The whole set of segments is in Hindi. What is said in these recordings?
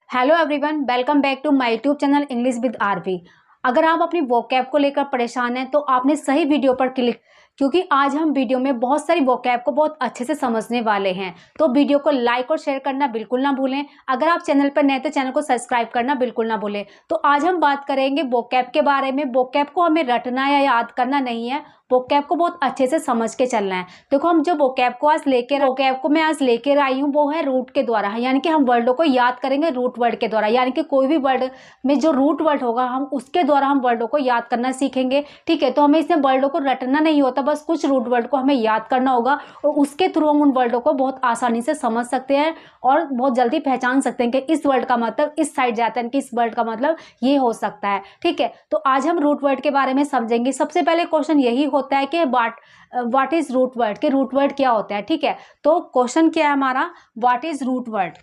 Hello everyone, welcome back to my YouTube channel English with RV. अगर आप अपनी वोकैब को लेकर परेशान हैं तो आपने सही वीडियो पर क्लिक, क्योंकि आज हम वीडियो में बहुत सारी वोकैब को बहुत अच्छे से समझने वाले हैं। तो वीडियो को लाइक और शेयर करना बिल्कुल ना भूलें। अगर आप चैनल पर नए तो चैनल को सब्सक्राइब करना बिल्कुल ना भूलें। तो आज हम बात करेंगे वोकैब के बारे में। वोकैब को हमें रटना या याद करना नहीं है, वोकैब को बहुत अच्छे से समझ के चलना है। देखो, हम जो वोकैब को मैं आज लेकर आई हूँ वो है रूट के द्वारा, यानी कि हम वर्डों को याद करेंगे रूट वर्ड के द्वारा। यानी कि कोई भी वर्ड में जो रूट वर्ड होगा हम उसके द्वारा हम वर्डों को याद करना सीखेंगे। ठीक है, तो हमें इसमें वर्डों को रटना नहीं होता, बस कुछ रूट वर्ड को हमें याद करना होगा और उसके थ्रू हम उन वर्डों को बहुत आसानी से समझ सकते हैं और बहुत जल्दी पहचान सकते हैं कि इस वर्ड का मतलब इस साइड जाता है कि इस वर्ड का मतलब ये हो सकता है। ठीक है, तो आज हम रूट वर्ड के बारे में समझेंगे। सबसे पहले क्वेश्चन यही होता है कि व्हाट इज रूट वर्ड, कि रूट वर्ड क्या होता है। ठीक है, तो क्वेश्चन क्या है हमारा, व्हाट इज रूट वर्ड।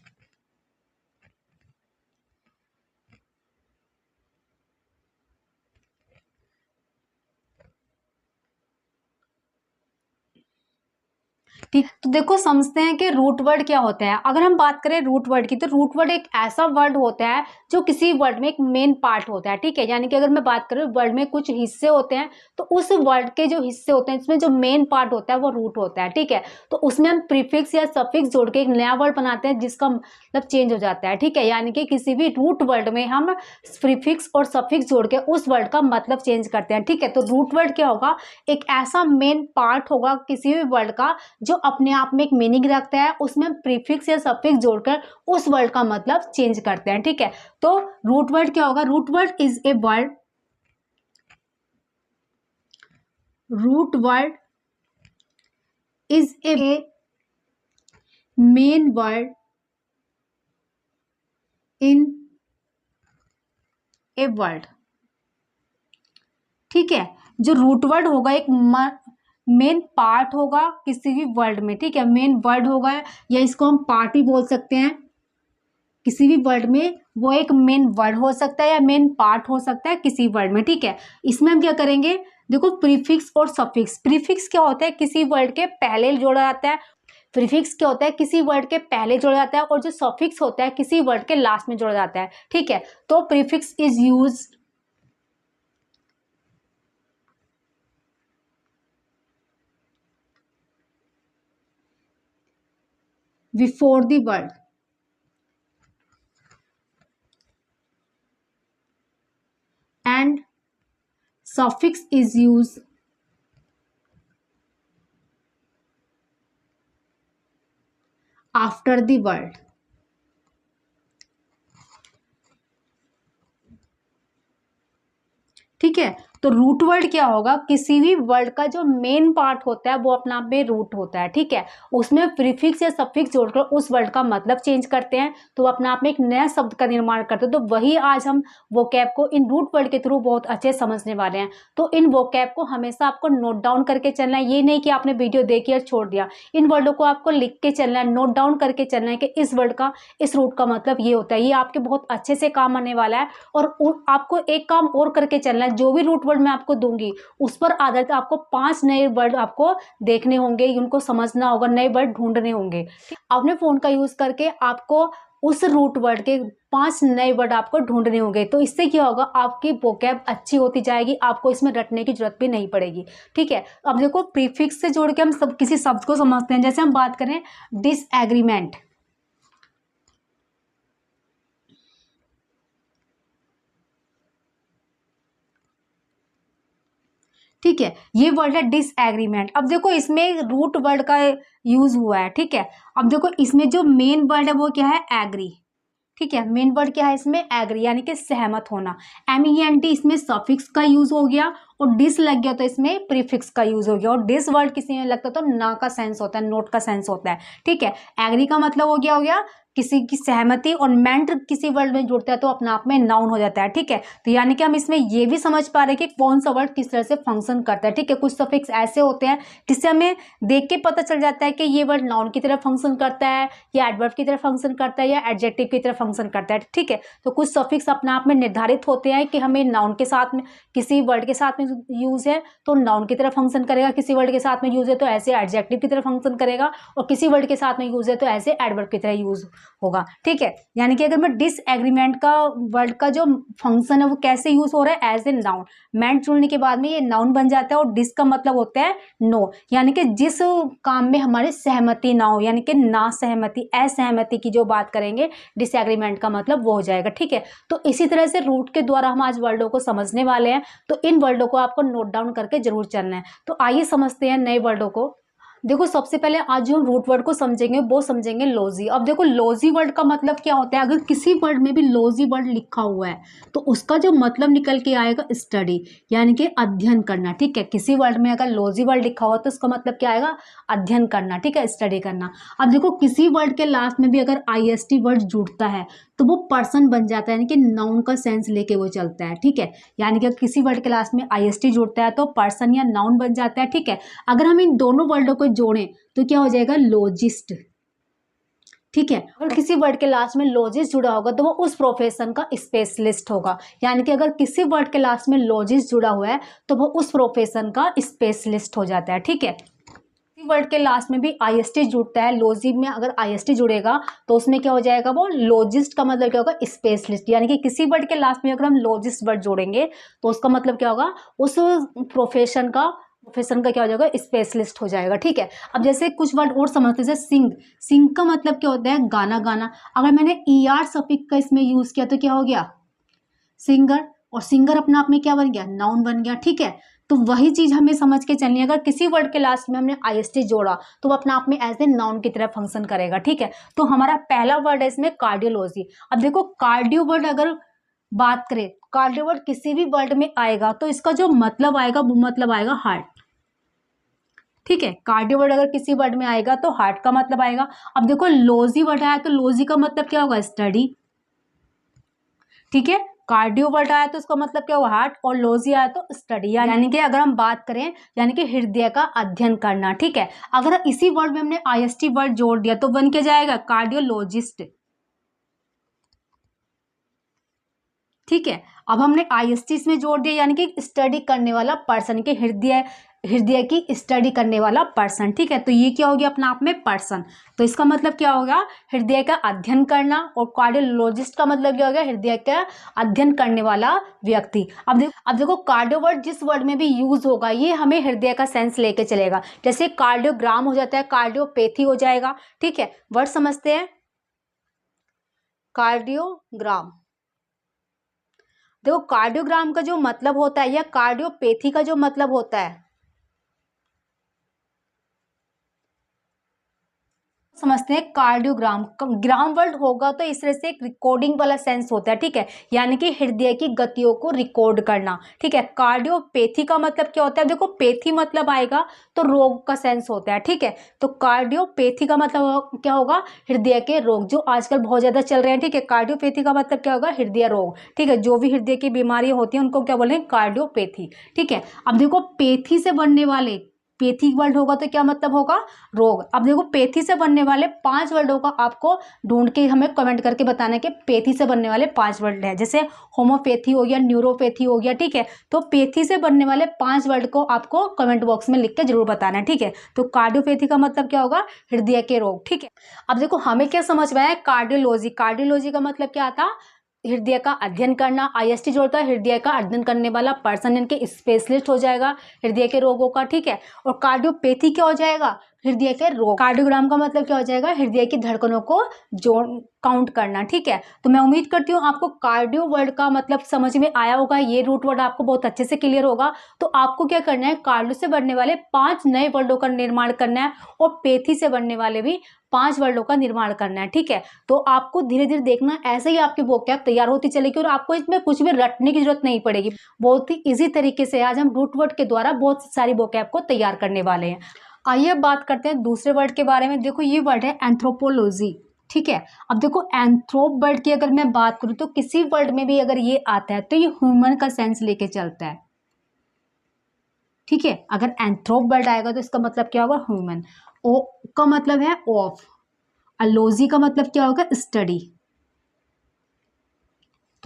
ठीक, तो देखो समझते हैं कि रूट वर्ड क्या होता है। अगर हम बात करें रूट वर्ड की, तो रूट वर्ड एक ऐसा वर्ड होता है जो किसी वर्ड में एक मेन पार्ट होता है। ठीक है, यानी कि अगर मैं बात करूं वर्ड में कुछ हिस्से होते हैं तो उस वर्ड के जो हिस्से होते हैं इसमें जो मेन पार्ट होता है वो रूट होता है। ठीक है, तो उसमें हम प्रीफिक्स या सफिक्स जोड़ के एक नया वर्ड बनाते हैं जिसका मतलब चेंज हो जाता है। ठीक है, यानी कि किसी भी रूट वर्ड में हम प्रीफिक्स और सफिक्स जोड़ के उस वर्ड का मतलब चेंज करते हैं। ठीक है, तो रूट वर्ड क्या होगा, एक ऐसा मेन पार्ट होगा किसी भी वर्ड का जो अपने आप में एक मीनिंग रखता है, उसमें प्रीफिक्स या सफिक्स जोड़कर उस वर्ड का मतलब चेंज करते हैं। ठीक है, तो रूट वर्ड क्या होगा, root word is a word, root word is a main word in a word. ठीक है, जो रूट वर्ड होगा एक मेन पार्ट होगा किसी भी वर्ड में। ठीक है, मेन वर्ड होगा या इसको हम पार्ट भी बोल सकते हैं। किसी भी वर्ड में वो एक मेन वर्ड हो सकता है या मेन पार्ट हो सकता है किसी वर्ड में। ठीक है, इसमें हम क्या करेंगे, देखो प्रीफिक्स और सफिक्स। प्रीफिक्स क्या होता है, किसी वर्ड के पहले जोड़ा जाता है। प्रीफिक्स क्या होता है, किसी वर्ड के पहले जोड़ा जाता है, और जो सफिक्स होता है किसी वर्ड के लास्ट में जोड़ा जाता है। ठीक है, तो prefix is use before the word and suffix is used after the word। ठीक है, तो रूट वर्ड क्या होगा, किसी भी वर्ड का जो मेन पार्ट होता है वो अपना आप में रूट होता है। ठीक है, उसमें प्रीफिक्स या सफिक्स जोड़कर उस वर्ड का मतलब चेंज करते हैं तो अपना आप में एक नया शब्द का निर्माण करते हैं। तो वही आज हम वोकैब को इन रूट वर्ड के थ्रू बहुत अच्छे समझने वाले हैं। तो इन वोकैब को हमेशा आपको नोट डाउन करके चलना है, ये नहीं कि आपने वीडियो देखी और छोड़ दिया। इन वर्डों को आपको लिख के चलना है, नोट डाउन करके चलना है कि इस वर्ड का इस रूट का मतलब ये होता है। ये आपके बहुत अच्छे से काम आने वाला है। और आपको एक काम और करके चलना है, जो भी रूट वर्ड मैं आपको दूंगी उस पर आधारित आपको 5 नए वर्ड आपको देखने होंगे, उनको समझना होगा, नए वर्ड ढूंढने होंगे। अपने फोन का यूज करके आपको उस रूट वर्ड के 5 नए वर्ड आपको ढूंढने होंगे। तो इससे क्या होगा, आपकी वोकैब अच्छी होती जाएगी, आपको इसमें रटने की जरूरत भी नहीं पड़ेगी। ठीक है, अब देखो प्रीफिक्स से जोड़ के हम सब किसी शब्द को समझते हैं। जैसे हम बात करें डिसएग्रीमेंट। ठीक है, ये वर्ड है डिसएग्रीमेंट। अब देखो इसमें रूट वर्ड का यूज हुआ है। ठीक है, अब देखो इसमें जो मेन वर्ड है वो क्या है, एग्री। ठीक है, मेन वर्ड क्या है इसमें, एग्री, यानी कि सहमत होना। MENT इसमें सफिक्स का यूज हो गया और डिस लग गया तो इसमें प्रीफिक्स का यूज हो गया। और डिस वर्ड किसी में लगता तो ना का सेंस होता है, नोट का सेंस होता है। ठीक है, एग्री का मतलब हो गया किसी की सहमति, और मेंट किसी वर्ड में जुड़ता है तो अपने आप में नाउन हो जाता है। ठीक है, तो यानी कि हम इसमें ये भी समझ पा रहे हैं कि कौन सा वर्ड किस तरह से फंक्शन करता है। ठीक है, कुछ सफिक्स ऐसे होते हैं जिससे हमें देख के पता चल जाता है कि ये वर्ड नाउन की तरह फंक्शन करता है या एडवर्ब की तरह फंक्शन करता है या एडजेक्टिव की तरह फंक्शन करता है। ठीक है, तो कुछ सफिक्स अपने आप में निर्धारित होते हैं कि हमें नाउन के साथ में किसी वर्ड के साथ में यूज है तो नाउन की तरह फंक्शन करेगा, किसी वर्ड के साथ में यूज है तो ऐसे एडजेक्टिव की तरह फंक्शन करेगा, और किसी वर्ड के साथ में यूज है तो ऐसे एडवर्ब की तरह यूज होगा। ठीक है, यानी कि अगर मैं डिसएग्रीमेंट का वर्ड का जो फंक्शन है वो कैसे यूज हो रहा है, एज ए नाउन। मेंट जुड़ने के बाद में ये नाउन बन जाता है, और डिस का मतलब होता है नो, यानी कि जिस काम में हमारी सहमति ना हो, यानी कि ना सहमति, असहमति की जो बात करेंगे डिसएग्रीमेंट का मतलब वो हो जाएगा। ठीक है, तो इसी तरह से रूट के द्वारा हम आज वर्डों को समझने वाले हैं, तो इन वर्डों को आपको नोट डाउन करके जरूर चलना है। तो आइए समझते हैं नए वर्डों को। देखो, सबसे पहले आज जो हम रूट वर्ड को समझेंगे वो समझेंगे लॉजी। अब देखो, लॉजी वर्ड का मतलब क्या होता है, अगर किसी वर्ड में भी लॉजी वर्ड लिखा हुआ है तो उसका जो मतलब निकल के आएगा स्टडी, यानी कि अध्ययन करना। ठीक है, किसी वर्ड में अगर लॉजी वर्ड लिखा हुआ तो उसका मतलब क्या आएगा, अध्ययन करना। ठीक है, स्टडी करना। अब देखो, किसी वर्ड के लास्ट में भी अगर आईएसटी वर्ड जुड़ता है तो वो पर्सन बन जाता है, यानी कि नाउन का सेंस लेके वो चलता है। ठीक है, यानी कि किसी वर्ड के लास्ट में आईएसटी जुड़ता है तो पर्सन या नाउन बन जाता है। ठीक है, अगर हम इन दोनों वर्डों को जोड़ें तो क्या हो जाएगा, लॉजिस्ट। ठीक है, अगर किसी वर्ड के लास्ट में लॉजिस्ट जुड़ा होगा तो वो उस प्रोफेशन का स्पेशलिस्ट होगा, यानी कि अगर किसी वर्ड के लास्ट में लॉजिस्ट जुड़ा हुआ है तो वो उस प्रोफेशन का स्पेशलिस्ट हो जाता है। ठीक है, वर्ड के लास्ट में भी आईएसटी जुड़ता है, लॉजी में अगर आईएसटी जुड़ेगा तो उसमें क्या हो जाएगा, वो लॉजिस्ट का मतलब क्या होगा, स्पेशलिस्ट। यानी कि किसी वर्ड के लास्ट में अगर हम लॉजिस्ट वर्ड जोड़ेंगे तो उसका मतलब क्या होगा, उस प्रोफेशन का क्या हो जाएगा, स्पेशलिस्ट हो जाएगा। ठीक है, अब जैसे कुछ वर्ड और समझते हैं, जैसे सिंग। सिंग का मतलब क्या होता है, गाना गाना। अगर मैंने ईआर सफिक्स का इसमें यूज किया तो क्या हो गया, सिंगर। और सिंगर अपने आप में क्या बन गया, नाउन बन गया। ठीक है, तो वही चीज हमें समझ के चलनी है, अगर किसी वर्ड के लास्ट में हमने आईएसटी जोड़ा तो वो अपने आप में एज ए नाउन की तरह फंक्शन करेगा। ठीक है, तो हमारा पहला वर्ड है इसमें कार्डियोलॉजी। अब देखो, कार्डियो वर्ड अगर बात करें, कार्डियो वर्ड किसी भी वर्ड में आएगा तो इसका जो मतलब आएगा वो मतलब आएगा हार्ट। ठीक है, कार्डियो वर्ड अगर किसी वर्ड में आएगा तो हार्ट का मतलब आएगा। अब देखो, लॉजी वर्ड आया तो लॉजी का मतलब क्या होगा, स्टडी। ठीक है, कार्डियो वर्ड आया तो उसका मतलब क्या हुआ, हार्ट, और लॉजी आया तो स्टडी, यानी कि अगर हम बात करें यानी कि हृदय का अध्ययन करना। ठीक है, अगर इसी वर्ड में हमने आईएसटी वर्ड जोड़ दिया तो बन के जाएगा कार्डियोलॉजिस्ट। ठीक है, अब हमने आईएसटी इसमें जोड़ दिया, यानी कि स्टडी करने वाला पर्सन, के हृदय की स्टडी करने वाला पर्सन। ठीक है, तो ये क्या हो गया अपना आप में, पर्सन। तो इसका मतलब क्या होगा, हृदय का अध्ययन करना, और कार्डियोलॉजिस्ट का मतलब क्या हो गया, हृदय का अध्ययन करने वाला व्यक्ति। अब देखो कार्डियो वर्ड जिस वर्ड में भी यूज होगा ये हमें हृदय का सेंस लेके चलेगा। जैसे कार्डियोग्राम हो जाता है, कार्डियोपैथी हो जाएगा। ठीक है, वर्ड समझते हैं, कार्डियोग्राम। देखो, कार्डियोग्राम का जो मतलब होता है या कार्डियोपैथी का जो मतलब होता है, समझते हैं कार्डियोग्राम। ग्राम वर्ड होगा तो इस तरह से एक रिकॉर्डिंग वाला सेंस होता है। ठीक है, यानी कि हृदय की गतियों को रिकॉर्ड करना। ठीक है, कार्डियोपैथी का मतलब क्या होता है, देखो पैथी मतलब आएगा तो रोग का सेंस होता है। ठीक है, तो कार्डियोपैथी का मतलब क्या होगा, हृदय के रोग, जो आजकल बहुत ज्यादा चल रहे हैं। ठीक है, कार्डियोपैथी का मतलब क्या होगा, हृदय रोग। ठीक है, जो भी हृदय की बीमारियां होती हैं उनको क्या बोलेंगे, कार्डियोपैथी। ठीक है, अब देखो पैथी से बनने वाले, पैथी वर्ड होगा तो क्या मतलब होगा, रोग। अब देखो, पैथी से बनने वाले 5 वर्डों का आपको ढूंढ के हमें कमेंट करके बताना है कि पैथी से बनने वाले 5 वर्ड हैं। जैसे होम्योपैथी हो गया, न्यूरोपैथी हो गया। ठीक है, तो पैथी से बनने वाले 5 वर्ड को आपको कमेंट बॉक्स में लिख के जरूर बताना है। ठीक है, तो कार्डियोपैथी का मतलब क्या होगा, हृदय के रोग। ठीक है, अब देखो हमें क्या समझ में आया, कार्डियोलॉजी। कार्डियोलॉजी का मतलब क्या था, हृदय का अध्ययन करना। आईएसटी जोड़ता है, हृदय का अध्ययन करने वाला पर्सन, इनके स्पेशलिस्ट हो जाएगा हृदय के रोगों का। ठीक है, और कार्डियोपैथी क्या हो जाएगा, हृदय के रोग। कार्डियोग्राम का मतलब क्या हो जाएगा, हृदय की धड़कनों को जोड़ काउंट करना। ठीक है, तो मैं उम्मीद करती हूँ आपको कार्डियो वर्ड का मतलब समझ में आया होगा, ये रूट वर्ड आपको बहुत अच्छे से क्लियर होगा। तो आपको क्या करना है, कार्डियो से बनने वाले 5 नए वर्डों का निर्माण करना है, और पैथी से बनने वाले भी 5 वर्डों का निर्माण करना है। ठीक है, तो आपको धीरे धीरे देखना, ऐसे ही आपकी वोकैब तैयार होती चलेगी और आपको इसमें कुछ भी रटने की जरूरत नहीं पड़ेगी। बहुत ही इजी तरीके से आज हम रूट वर्ड के द्वारा बहुत सारी वोकैब को तैयार करने वाले हैं। आइए बात करते हैं दूसरे वर्ड के बारे में। देखो, ये वर्ड है एंथ्रोपोलॉजी। ठीक है, अब देखो एंथ्रोप वर्ड की अगर मैं बात करूं तो किसी वर्ड में भी अगर ये आता है तो ये ह्यूमन का सेंस लेके चलता है। ठीक है, अगर एंथ्रोप वर्ड आएगा तो इसका मतलब क्या होगा, ह्यूमन। ओ का मतलब है ऑफ, अलोजी का मतलब क्या होगा, स्टडी।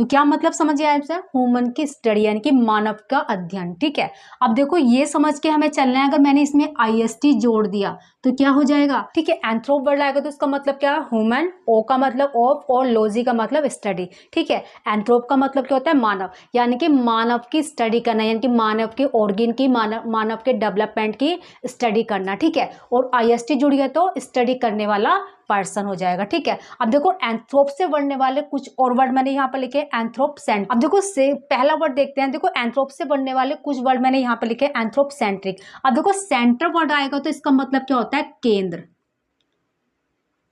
तो क्या मतलब समझिए आपसे, ह्यूमन की स्टडी यानी कि मानव का अध्ययन। ठीक है, अब देखो ये समझ के हमें चलना है, अगर मैंने इसमें IST जोड़ दिया तो क्या हो जाएगा। ठीक है, एंथ्रोप वर्ड आएगा तो इसका मतलब क्या है, ह्यूमन, ओ का मतलब ऑफ और लॉजी का मतलब स्टडी। ठीक है, एंथ्रोप का मतलब क्या होता है, मानव, यानी कि मानव की स्टडी करना, यानी कि मानव के ऑर्गन की, मानव के डेवलपमेंट की स्टडी करना। ठीक है, और IST जुड़ गया तो स्टडी करने वाला पर्सन हो जाएगा। ठीक है, अब देखो एंथ्रोप से बनने वाले कुछ और वर्ड मैंने यहाँ पर लिखे, एंथ्रोपसेंट्रिक। अब देखो से पहला वर्ड देखते हैं, देखो एंथ्रोप से बनने वाले कुछ वर्ड मैंने यहाँ पर लिखे, एंथ्रोपसेंट्रिक। अब देखो सेंटर वर्ड आएगा तो इसका मतलब क्या होता है, केंद्र।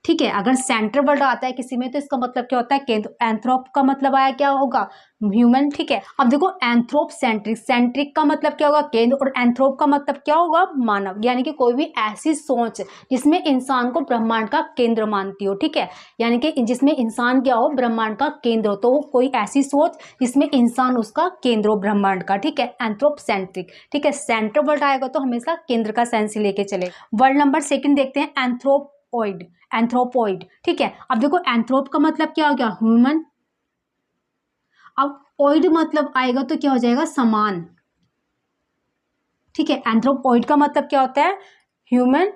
ठीक है, अगर सेंटर वर्ड आता है किसी में तो इसका मतलब क्या होता है, केंद्र। एंथ्रोप का मतलब आया क्या होगा, ह्यूमन। ठीक है, अब देखो एंथ्रोपसेंट्रिक, सेंट्रिक का मतलब क्या होगा, केंद्र, और एंथ्रोप का मतलब क्या होगा, मानव, यानी कि कोई भी ऐसी सोच जिसमें इंसान को ब्रह्मांड का केंद्र मानती हो। ठीक है, यानी कि जिसमें इंसान क्या हो, ब्रह्मांड का केंद्र हो, तो कोई ऐसी सोच जिसमें इंसान उसका केंद्र हो ब्रह्मांड का। ठीक है, एंथ्रोपसेंट्रिक। ठीक है, सेंटर वर्ड आएगा तो हमेशा केंद्र का सेंस लेके चले। वर्ड नंबर सेकंड देखते हैं, एंथ्रोपॉइड, एंथ्रोपॉइड। ठीक है, अब देखो एंथ्रोप का मतलब क्या हो गया, ह्यूमन। अब ऑइड मतलब आएगा तो क्या हो जाएगा, समान। ठीक है, एंथ्रोपॉइड का मतलब क्या होता है, ह्यूमन।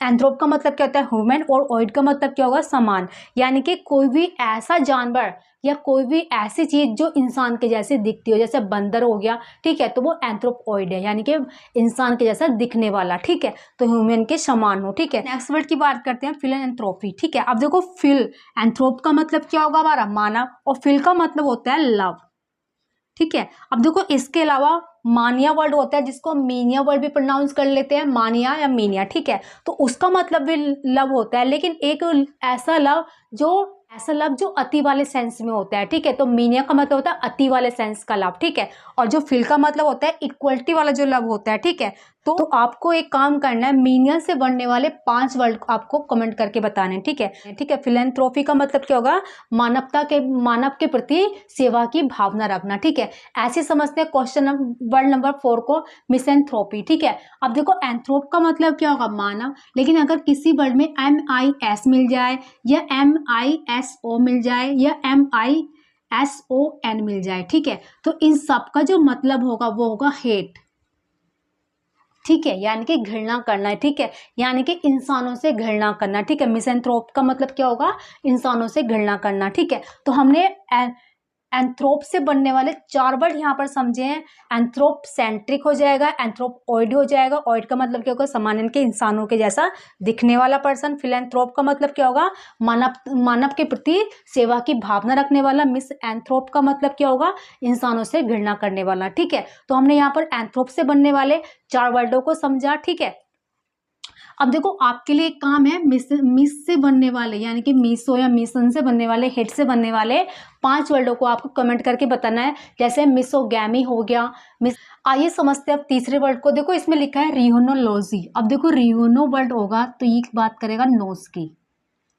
एंथ्रोप का मतलब क्या होता है, ह्यूमन, और ऑइड का मतलब क्या होगा, समान, यानी कि कोई भी ऐसा जानवर या कोई भी ऐसी चीज जो इंसान के जैसे दिखती हो, जैसे बंदर हो गया। ठीक है, तो वो एंथ्रोपॉइड है, यानी कि इंसान के जैसा दिखने वाला। ठीक है, तो ह्यूमन के समान हो। ठीक है, नेक्स्ट वर्ड की बात करते हैं, फिलैंथ्रोपी। ठीक है, अब देखो फिल, एंथ्रोप का मतलब क्या होगा हमारा, मानव, और फिल का मतलब होता है लव। ठीक है, अब देखो इसके अलावा मानिया वर्ड होता है, जिसको मीनिया वर्ड भी प्रोनाउंस कर लेते हैं, मानिया या मीनिया। ठीक है, तो उसका मतलब भी लव होता है, लेकिन एक ऐसा लव जो अति वाले सेंस में होता है। ठीक है, तो मीनिया का मतलब होता है अति वाले सेंस का लव। ठीक है, और जो फिल का मतलब होता है इक्वलिटी वाला जो लव होता है। ठीक है, तो आपको एक काम करना है, मीनिया से बनने वाले 5 वर्ड आपको कमेंट करके बताने हैं। ठीक है, ठीक है, फिलैंथ्रोपी का मतलब क्या होगा, मानव के प्रति सेवा की भावना रखना। ठीक है, ऐसे समझते हैं क्वेश्चन वर्ड नंबर 4 को, मिसैंथ्रोपी। ठीक है, अब देखो एंथ्रोप का मतलब क्या होगा, मानव, लेकिन अगर किसी वर्ड में MIS मिल जाए या MISO मिल जाए या MISON मिल जाए, ठीक है, तो इन सब का जो मतलब होगा वो होगा हेट। ठीक है, यानी कि घृणा करना है। ठीक है, यानी कि इंसानों से घृणा करना। ठीक है, मिसैंथ्रोप का मतलब क्या होगा, इंसानों से घृणा करना। ठीक है, तो हमने एंथ्रोप से बनने वाले 4 वर्ड यहाँ पर समझे हैं। एंथ्रोपसेंट्रिक हो जाएगा, एंथ्रोपॉइड हो जाएगा, ऑइड का मतलब क्या होगा, समान के इंसानों के जैसा दिखने वाला पर्सन। फिलैंथ्रोप का मतलब क्या होगा, मानव के प्रति सेवा की भावना रखने वाला। मिस एंथ्रोप का मतलब क्या होगा, इंसानों से घृणा करने वाला। ठीक है, तो हमने यहाँ पर एंथ्रोप से बनने वाले 4 वर्डों को समझा। ठीक है, अब देखो आपके लिए एक काम है, मिस से बनने वाले, यानी कि मीसो या मिसन से बनने वाले, हेड से बनने वाले 5 वर्डों को आपको कमेंट करके बताना है। जैसे मिसोगैमी हो गया, मिस। आइए समझते हैं अब तीसरे वर्ड को। देखो इसमें लिखा है रियोनोलॉजी। अब देखो रियोनो वर्ड होगा तो ये बात करेगा नोज की।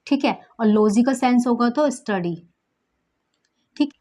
ठीक है, और लॉजी का सेंस होगा तो स्टडी। ठीक,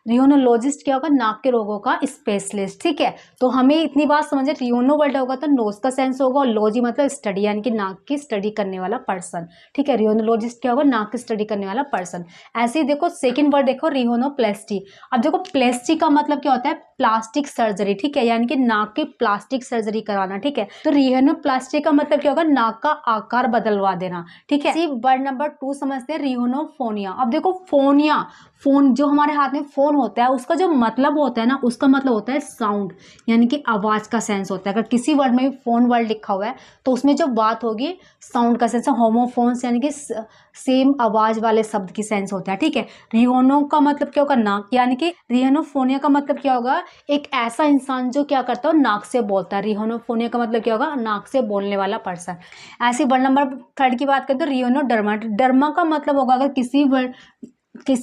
रियोनोलॉजिस्ट क्या होगा, नाक के रोगों का स्पेशलिस्ट। ठीक है, तो हमें इतनी बात समझे, रियोनो वर्ड होगा तो नोज का सेंस होगा, और लॉजी मतलब स्टडी, यानी कि नाक की स्टडी करने वाला पर्सन। ठीक है, रियोनोलॉजिस्ट क्या होगा, नाक की स्टडी करने वाला पर्सन। ऐसे ही देखो सेकंड वर्ड देखो, रियोनोप्लास्टी। अब देखो प्लास्टी का मतलब क्या होता है, प्लास्टिक सर्जरी। ठीक है, यानी कि नाक की प्लास्टिक सर्जरी कराना। ठीक है, तो रियोनोप्लास्टी का मतलब क्या होगा, नाक का आकार बदलवा देना। ठीक है, इसी वर्ड नंबर 2 समझते हैं, रियोनोफोनिया। अब देखो फोनिया, फोन जो हमारे हाथ में फोन होता है उसका जो मतलब होता है ना, उसका मतलब होता है साउंड, यानी कि आवाज का सेंस होता है। अगर किसी वर्ड में भी फोन वर्ड लिखा हुआ है तो उसमें जो बात होगी साउंड का सेंस है, होमोफोन्स यानी कि सेम आवाज वाले शब्द की सेंस होता है। ठीक है, रियोनो का मतलब क्या होगा, नाक, यानी कि रियोनोफोनिया का मतलब क्या होगा, एक ऐसा इंसान जो क्या करता है, नाक से बोलता है। रियोनोफोनिया का मतलब क्या होगा, नाक से बोलने वाला पर्सन। ऐसे वर्ड नंबर 3 की बात करें तो रियोनोडर्मा। डर्मा का मतलब होगा, अगर किसी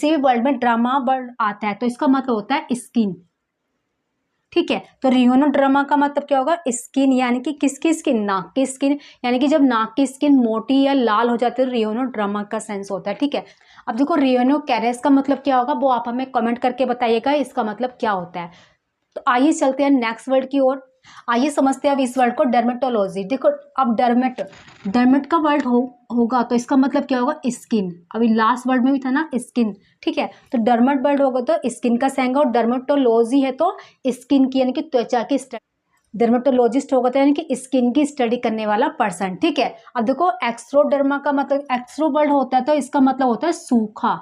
भी वर्ड में ड्रामा वर्ड आता है तो इसका मतलब होता है स्किन। ठीक है, तो रियोनोड्रामा का मतलब क्या होगा, स्किन, यानी कि किसकी स्किन, नाक की स्किन, यानी कि जब नाक की स्किन मोटी या लाल हो जाती है तो रियोनोड्रामा का सेंस होता है। ठीक है, अब देखो रियोनो कैरेस का मतलब क्या होगा, वो आप हमें कमेंट करके बताइएगा इसका मतलब क्या होता है। तो आइए चलते हैं नेक्स्ट वर्ड की ओर। आइए समझते हैं अब इस वर्ड को, डर्मेटोलॉजी। देखो अब डर्मेट का वर्ड होगा तो इसका मतलब क्या होगा, स्किन। अभी लास्ट वर्ड में भी था ना स्किन, ठीक है। तो डर्मेट वर्ड होगा तो स्किन का सेंग, और डर्मेटोलॉजी है तो स्किन की यानी कि त्वचा की स्टडी। डर्मेटोलॉजिस्ट होगा तो यानी कि स्किन की स्टडी करने वाला पर्सन, ठीक है। अब देखो एक्स्ट्रोडर्मा का मतलब, एक्स्ट्रो वर्ड होता है तो इसका मतलब होता है सूखा,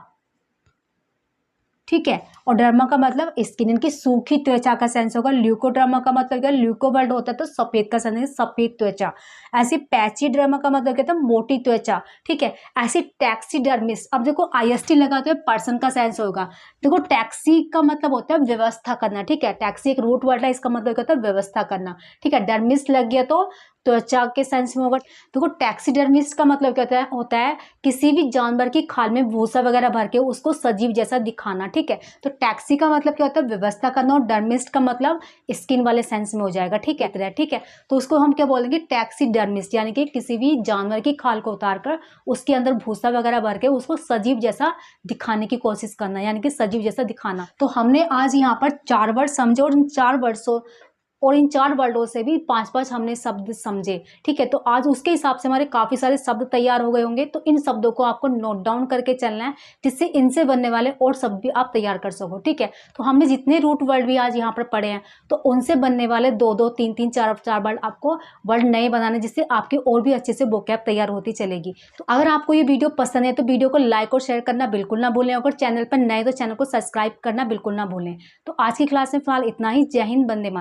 ठीक है। और डर्मा का मतलब स्किन, इनकी सूखी त्वचा का सेंस होगा। ल्यूकोड्रामा का मतलब क्या, ल्यूको वर्ड होता है तो सफेद का सेंस है, सफेद त्वचा। ऐसी पैची ड्रामा का मतलब कहता है मोटी त्वचा, ठीक है। ऐसी टैक्सीडर्मिस, अब देखो आईएसटी लगाते हुए पर्सन का सेंस होगा। देखो टैक्सी का मतलब होता है व्यवस्था करना, ठीक है। टैक्सी एक रूट वर्ड है, इसका मतलब कहता है व्यवस्था करना, ठीक है। डर्मिस लग गया तो त्वचा के सेंस में होगा। देखो टैक्सीडर्मिस्ट का मतलब क्या होता है किसी भी जानवर की खाल में भूसा वगैरह भर के उसको सजीव जैसा दिखाना, ठीक है। तो टैक्सी का मतलब क्या होता है व्यवस्था करना, और डर्मिस्ट का मतलब स्किन वाले सेंस में हो जाएगा, ठीक है, ठीक है। तो उसको हम क्या बोलेंगे, टैक्सीडर्मिस्ट, यानी कि किसी भी जानवर की खाल को उतार कर उसके अंदर भूसा वगैरह भर के उसको सजीव जैसा दिखाने की कोशिश करना, यानी कि सजीव जैसा दिखाना। तो हमने आज यहाँ पर 4 वर्ड समझे, और इन 4 वर्डों से भी 5-5 हमने शब्द समझे, ठीक है। तो आज उसके हिसाब से हमारे काफ़ी सारे शब्द तैयार हो गए होंगे। तो इन शब्दों को आपको नोट डाउन करके चलना है, जिससे इनसे बनने वाले और शब्द भी आप तैयार कर सको, ठीक है। तो हमने जितने रूट वर्ड भी आज यहाँ पर पढ़े हैं, तो उनसे बनने वाले 2-2, 3-3, 4-4 वर्ड आपको वर्ड नए बनाने, जिससे आपकी और भी अच्छे से वोकैब तैयार होती चलेगी। तो अगर आपको ये वीडियो पसंद है तो वीडियो को लाइक और शेयर करना बिल्कुल ना भूलें। अगर चैनल पर नए तो चैनल को सब्सक्राइब करना बिल्कुल ना भूलें। तो आज की क्लास में फिलहाल इतना ही। जय हिंद, वंदे मातरम।